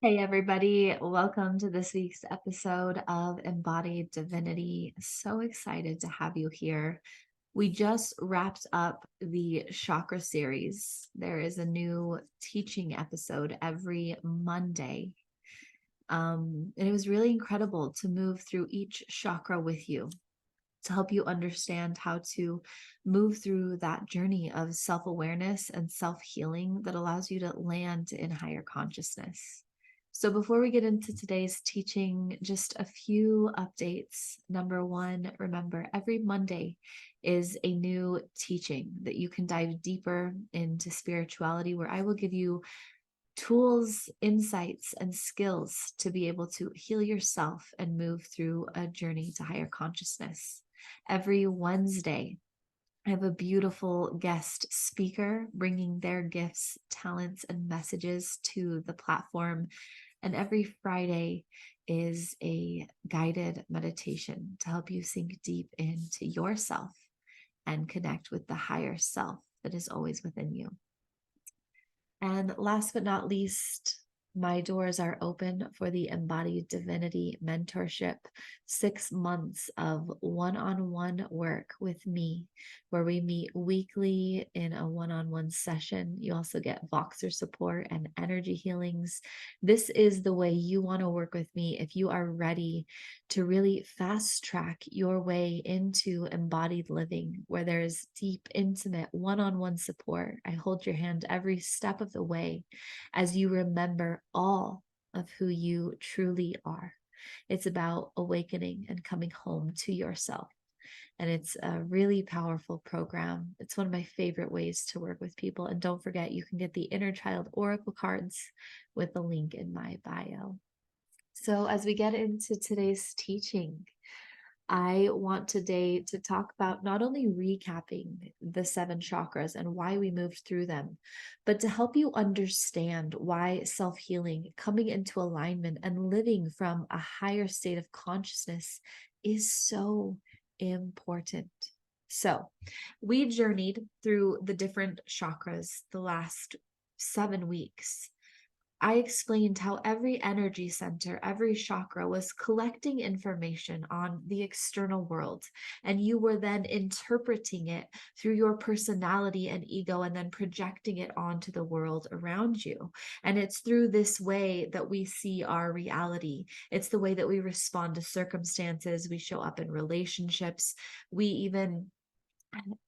Hey, everybody. Welcome to this week's episode of Embodied Divinity. So excited to have you here. We just wrapped up the chakra series. There is a new teaching episode every Monday. And it was really incredible to move through each chakra with you to help you understand how to move through that journey of self awareness and self healing that allows you to land in higher consciousness. So, before we get into today's teaching, just a few updates. Number one, remember every Monday is a new teaching that you can dive deeper into spirituality, where I will give you tools, insights, and skills to be able to heal yourself and move through a journey to higher consciousness. Every Wednesday, I have a beautiful guest speaker bringing their gifts, talents, and messages to the platform. And every Friday is a guided meditation to help you sink deep into yourself and connect with the higher self that is always within you. And last but not least, my doors are open for the Embodied Divinity Mentorship, 6 months of one-on-one work with me, where we meet weekly in a one-on-one session. You also get Voxer support and energy healings. This is the way you want to work with me if you are ready to really fast track your way into embodied living, where there's deep, intimate, one-on-one support. I hold your hand every step of the way as you remember all of who you truly are. It's about awakening and coming home to yourself. And it's a really powerful program. It's one of my favorite ways to work with people. And don't forget, you can get the Inner Child Oracle cards with the link in my bio. So, as we get into today's teaching, I want today to talk about not only recapping the 7 chakras and why we moved through them, but to help you understand why self healing, coming into alignment, and living from a higher state of consciousness is so important. So, we journeyed through the different chakras the last 7 weeks. I explained how every energy center, every chakra was collecting information on the external world, and you were then interpreting it through your personality and ego and then projecting it onto the world around you. And it's through this way that we see our reality. It's the way that we respond to circumstances, we show up in relationships, we even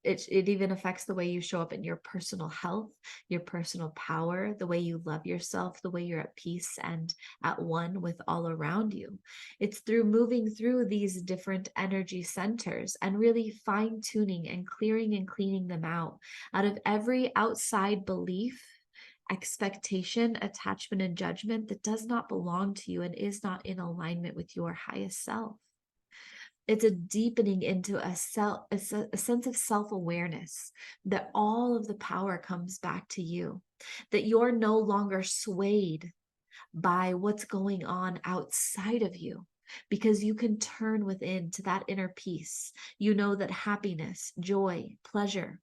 it even affects the way you show up in your personal health, your personal power, the way you love yourself, the way you're at peace and at one with all around you. It's through moving through these different energy centers and really fine tuning and clearing and cleaning them out of every outside belief, expectation, attachment, and judgment that does not belong to you and is not in alignment with your highest self. It's a deepening into a sense of self-awareness, that all of the power comes back to you, that you're no longer swayed by what's going on outside of you, because you can turn within to that inner peace. You know that happiness, joy, pleasure,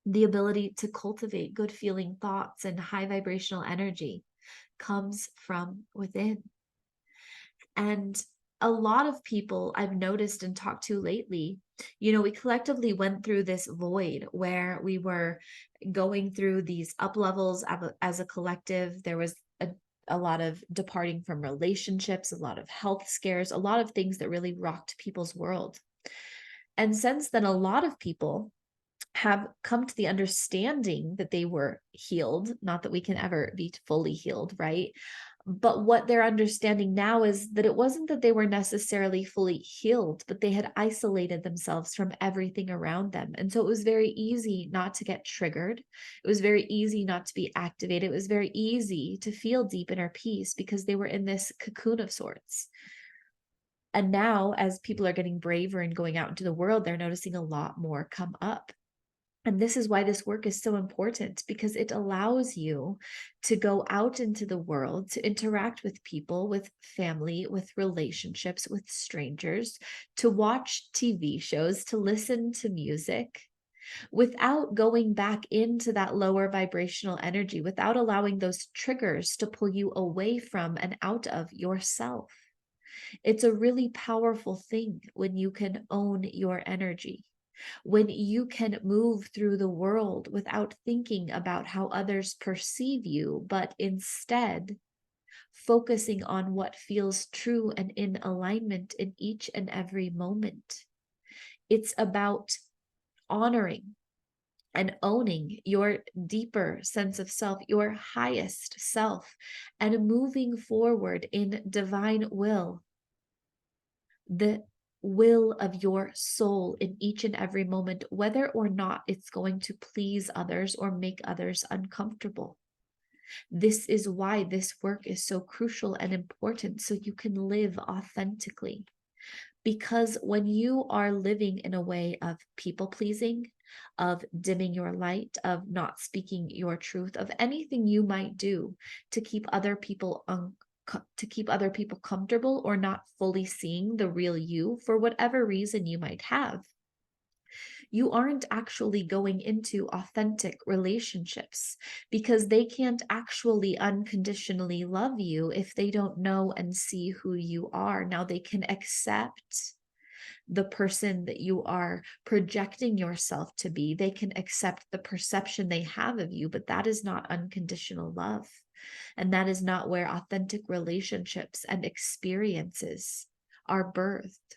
the ability to cultivate good feeling thoughts and high vibrational energy comes from within. And a lot of people I've noticed and talked to lately, we collectively went through this void where we were going through these up levels as a collective. There was a lot of departing from relationships, a lot of health scares, a lot of things that really rocked people's world. And since then, a lot of people have come to the understanding that they were healed, not that we can ever be fully healed, right? But what they're understanding now is that it wasn't that they were necessarily fully healed, but they had isolated themselves from everything around them. And so it was very easy not to get triggered. It was very easy not to be activated. It was very easy to feel deep inner peace because they were in this cocoon of sorts. And now, as people are getting braver and going out into the world, they're noticing a lot more come up. And this is why this work is so important, because it allows you to go out into the world, to interact with people, with family, with relationships, with strangers, to watch TV shows, to listen to music, without going back into that lower vibrational energy, without allowing those triggers to pull you away from and out of yourself. It's a really powerful thing when you can own your energy, when you can move through the world without thinking about how others perceive you, but instead focusing on what feels true and in alignment in each and every moment. It's about honoring and owning your deeper sense of self, your highest self, and moving forward in divine will, the will of your soul in each and every moment, whether or not it's going to please others or make others uncomfortable. This is why this work is so crucial and important, so you can live authentically. Because when you are living in a way of people pleasing, of dimming your light, of not speaking your truth, of anything you might do to keep other people comfortable or not fully seeing the real you for whatever reason you might have, you aren't actually going into authentic relationships, because they can't actually unconditionally love you if they don't know and see who you are. Now, they can accept the person that you are projecting yourself to be. They can accept the perception they have of you, but that is not unconditional love. And that is not where authentic relationships and experiences are birthed,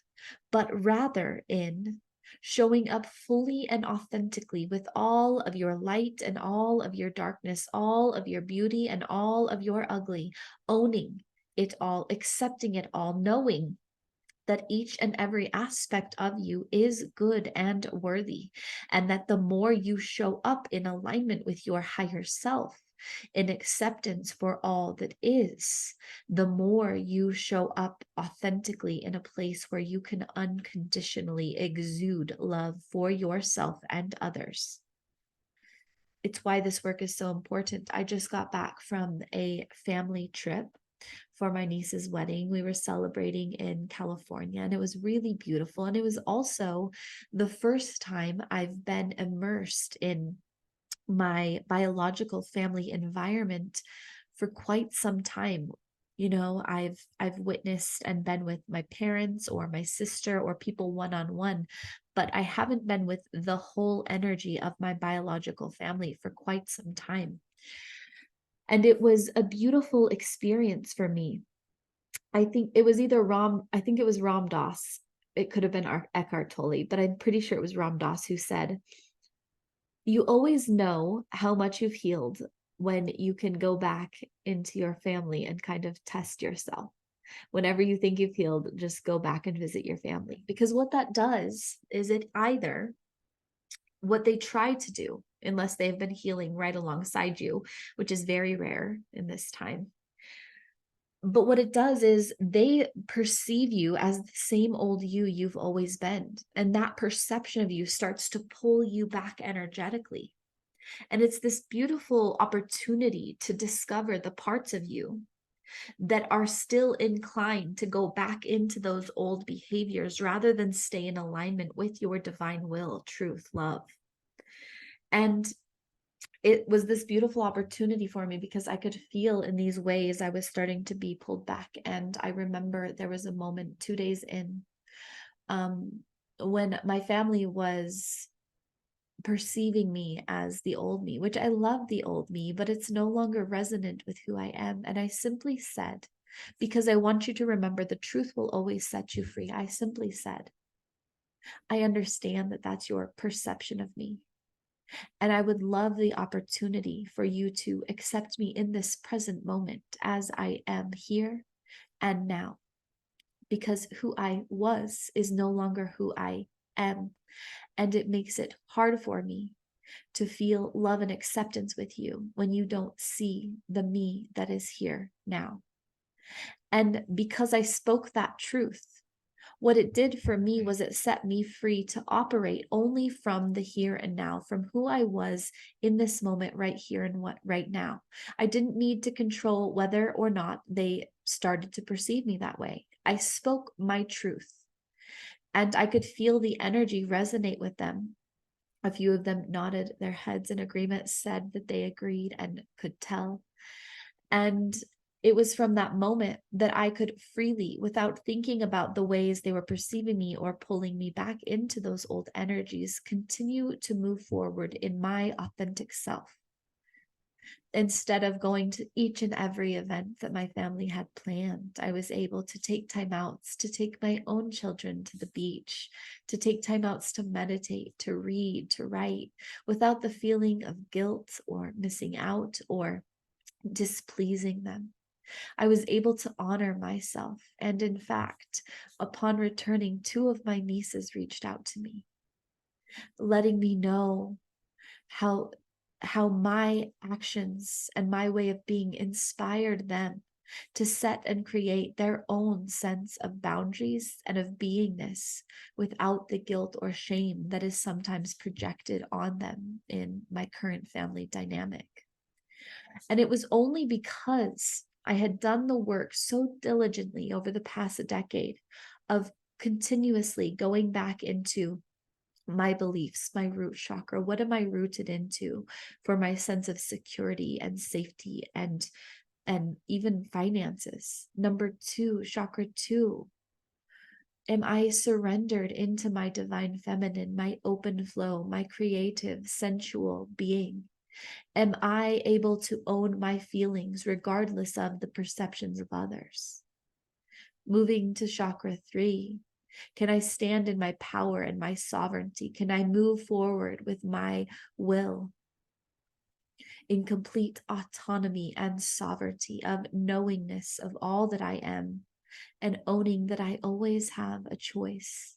but rather in showing up fully and authentically with all of your light and all of your darkness, all of your beauty and all of your ugly, owning it all, accepting it all, knowing that each and every aspect of you is good and worthy, and that the more you show up in alignment with your higher self, in acceptance for all that is, the more you show up authentically in a place where you can unconditionally exude love for yourself and others. It's why this work is so important. I just got back from a family trip for my niece's wedding. We were celebrating in California, and it was really beautiful. And it was also the first time I've been immersed in my biological family environment for quite some time. You know, I've witnessed and been with my parents or my sister or people one-on-one, but I haven't been with the whole energy of my biological family for quite some time. And it was a beautiful experience for me. I think it was either I think it was Ram Dass. It could have been Eckhart Tolle, but I'm pretty sure it was Ram Dass who said, "You always know how much you've healed when you can go back into your family and kind of test yourself. Whenever you think you've healed, just go back and visit your family." Because what that does is it either, what they try to do, unless they've been healing right alongside you, which is very rare in this time, but what it does is they perceive you as the same old you've always been. And that perception of you starts to pull you back energetically. And it's this beautiful opportunity to discover the parts of you that are still inclined to go back into those old behaviors rather than stay in alignment with your divine will, truth, love. And it was this beautiful opportunity for me because I could feel in these ways I was starting to be pulled back. And I remember there was a moment 2 days in, when my family was perceiving me as the old me, which I love the old me, but it's no longer resonant with who I am. And I simply said, because I want you to remember the truth will always set you free. I simply said, "I understand that that's your perception of me. And I would love the opportunity for you to accept me in this present moment as I am here and now, because who I was is no longer who I am. And it makes it hard for me to feel love and acceptance with you when you don't see the me that is here now." And because I spoke that truth, what it did for me was it set me free to operate only from the here and now, from who I was in this moment right here and what right now. I didn't need to control whether or not they started to perceive me that way. I spoke my truth, and I could feel the energy resonate with them. A few of them nodded their heads in agreement, said that they agreed and could tell. And it was from that moment that I could freely, without thinking about the ways they were perceiving me or pulling me back into those old energies, continue to move forward in my authentic self. Instead of going to each and every event that my family had planned, I was able to take time outs, to take my own children to the beach, to take time outs to meditate, to read, to write, without the feeling of guilt or missing out or displeasing them. I was able to honor myself. And in fact, upon returning, two of my nieces reached out to me, letting me know how my actions and my way of being inspired them to set and create their own sense of boundaries and of beingness without the guilt or shame that is sometimes projected on them in my current family dynamic. And it was only because I had done the work so diligently over the past decade of continuously going back into my beliefs, my root chakra. What am I rooted into for my sense of security and safety and even finances? Number two, chakra two. Am I surrendered into my divine feminine, my open flow, my creative, sensual being? Am I able to own my feelings regardless of the perceptions of others? Moving to chakra three, can I stand in my power and my sovereignty? Can I move forward with my will in complete autonomy and sovereignty of knowingness of all that I am and owning that I always have a choice?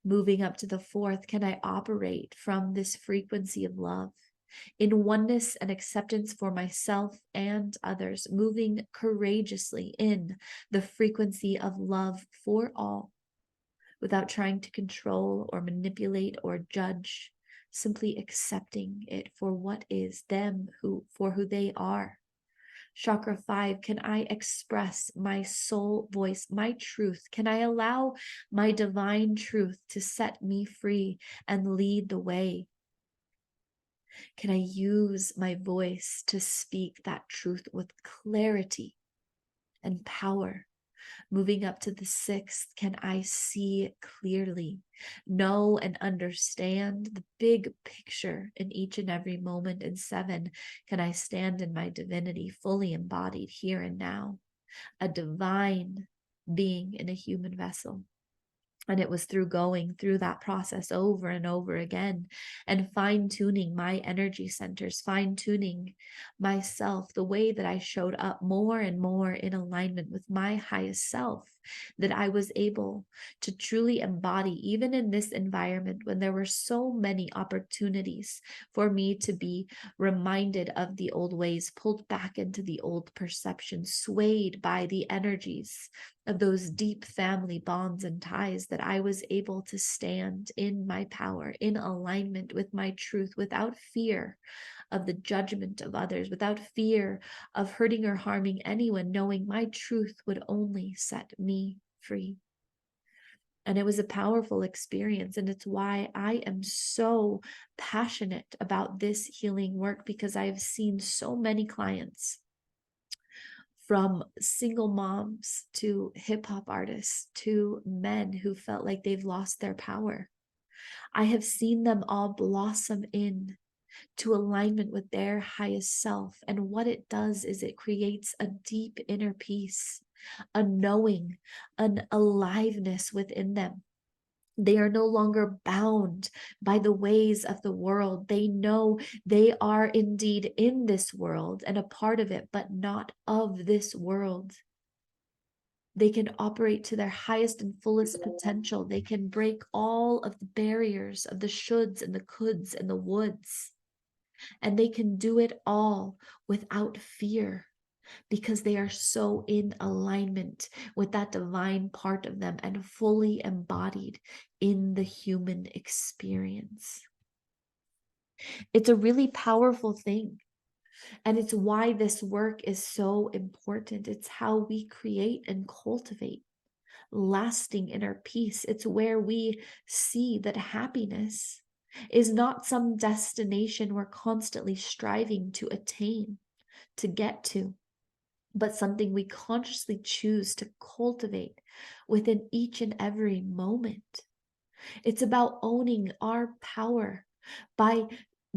Moving up to the fourth, can I operate from this frequency of love in oneness and acceptance for myself and others, moving courageously in the frequency of love for all, without trying to control or manipulate or judge, simply accepting it for what is them, for who they are. Chakra five, can I express my soul voice, my truth? Can I allow my divine truth to set me free and lead the way? Can I use my voice to speak that truth with clarity and power? Moving up to the sixth, can I see clearly, know and understand the big picture in each and every moment? And seven, can I stand in my divinity, fully embodied here and now, a divine being in a human vessel? And it was through going through that process over and over again and fine tuning my energy centers, fine tuning myself, the way that I showed up more and more in alignment with my highest self, that I was able to truly embody, even in this environment when there were so many opportunities for me to be reminded of the old ways, pulled back into the old perceptions, swayed by the energies of those deep family bonds and ties, that I was able to stand in my power, in alignment with my truth, without fear of the judgment of others, without fear of hurting or harming anyone, knowing my truth would only set me free. And it was a powerful experience. And it's why I am so passionate about this healing work, because I've seen so many clients, from single moms to hip hop artists to men who felt like they've lost their power. I have seen them all blossom in to alignment with their highest self. And what it does is it creates a deep inner peace, a knowing, an aliveness within them. They are no longer bound by the ways of the world. They know they are indeed in this world and a part of it, but not of this world. They can operate to their highest and fullest potential. They can break all of the barriers of the shoulds and the coulds and the woulds. And they can do it all without fear, because they are so in alignment with that divine part of them and fully embodied in the human experience. It's a really powerful thing. And it's why this work is so important. It's how we create and cultivate lasting inner peace. It's where we see that happiness is not some destination we're constantly striving to attain, to get to, but something we consciously choose to cultivate within each and every moment. It's about owning our power by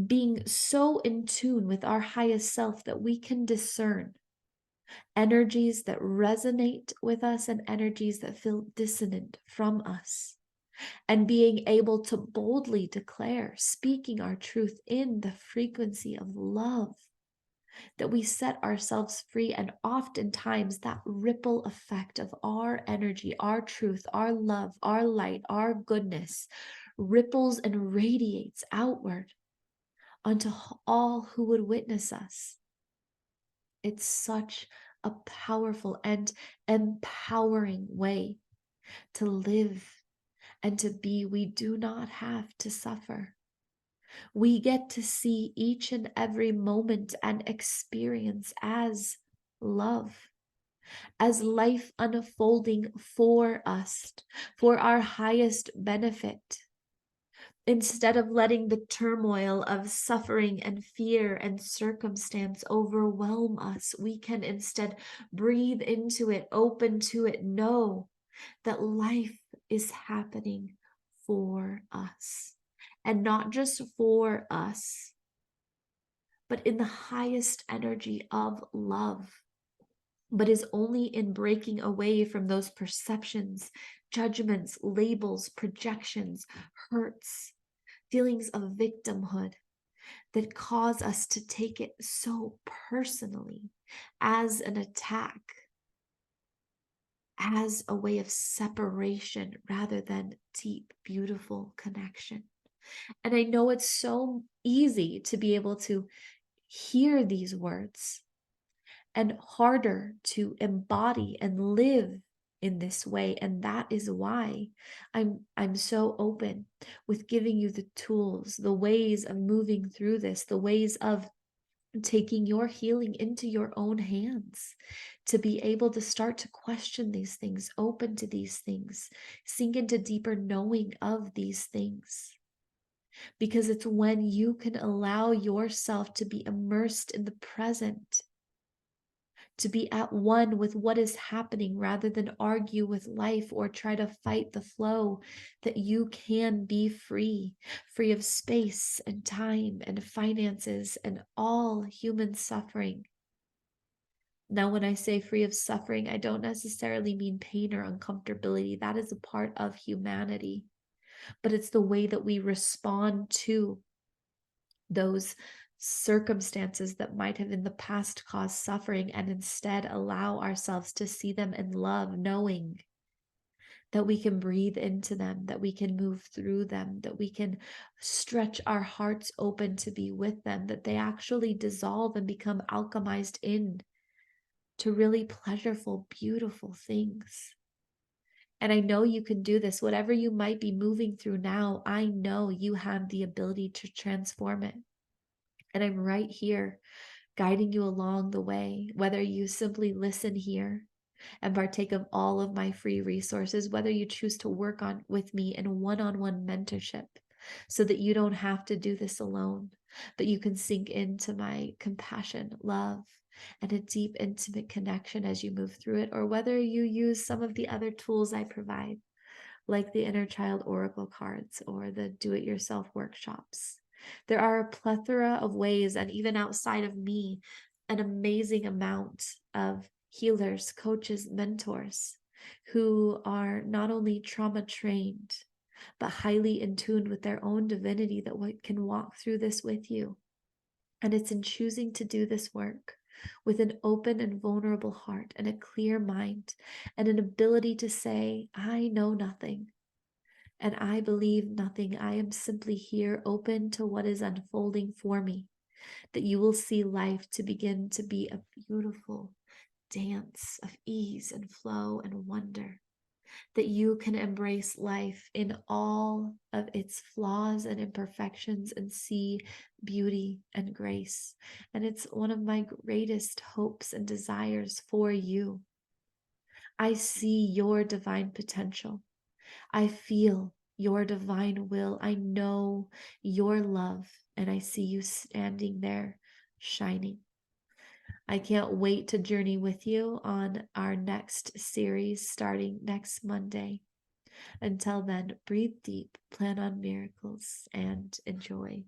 being so in tune with our highest self that we can discern energies that resonate with us and energies that feel dissonant from us. And being able to boldly declare, speaking our truth in the frequency of love, that we set ourselves free. And oftentimes, that ripple effect of our energy, our truth, our love, our light, our goodness ripples and radiates outward onto all who would witness us. It's such a powerful and empowering way to live and to be. We do not have to suffer. We get to see each and every moment and experience as love, as life unfolding for us, for our highest benefit. Instead of letting the turmoil of suffering and fear and circumstance overwhelm us, we can instead breathe into it, open to it, know that life is happening for us. And not just for us, but in the highest energy of love. But is only in breaking away from those perceptions, judgments, labels, projections, hurts, feelings of victimhood that cause us to take it so personally as an attack, as a way of separation rather than deep, beautiful connection. And I know it's so easy to be able to hear these words and harder to embody and live in this way. And that is why I'm so open with giving you the tools, the ways of moving through this, the ways of taking your healing into your own hands, to be able to start to question these things, open to these things, sink into deeper knowing of these things. Because it's when you can allow yourself to be immersed in the present, to be at one with what is happening rather than argue with life or try to fight the flow, that you can be free, free of space and time and finances and all human suffering. Now, when I say free of suffering, I don't necessarily mean pain or uncomfortability. That is a part of humanity, but it's the way that we respond to those circumstances that might have in the past caused suffering, and instead allow ourselves to see them in love, knowing that we can breathe into them, that we can move through them, that we can stretch our hearts open to be with them, that they actually dissolve and become alchemized in to really pleasureful, beautiful things. And I know you can do this. Whatever you might be moving through now, I know you have the ability to transform it. And I'm right here guiding you along the way, whether you simply listen here and partake of all of my free resources, whether you choose to work on with me in one-on-one mentorship so that you don't have to do this alone, but you can sink into my compassion, love, and a deep, intimate connection as you move through it, or whether you use some of the other tools I provide, like the Inner Child Oracle cards or the do-it-yourself workshops. There are a plethora of ways, and even outside of me, an amazing amount of healers, coaches, mentors who are not only trauma trained, but highly in tune with their own divinity that can walk through this with you. And it's in choosing to do this work with an open and vulnerable heart and a clear mind and an ability to say, I know nothing and I believe nothing. I am simply here open to what is unfolding for me, that you will see life to begin to be a beautiful dance of ease and flow and wonder, that you can embrace life in all of its flaws and imperfections and see beauty and grace. And it's one of my greatest hopes and desires for you. I see your divine potential. I feel your divine will. I know your love, and I see you standing there shining. I can't wait to journey with you on our next series starting next Monday. Until then, breathe deep, plan on miracles, and enjoy.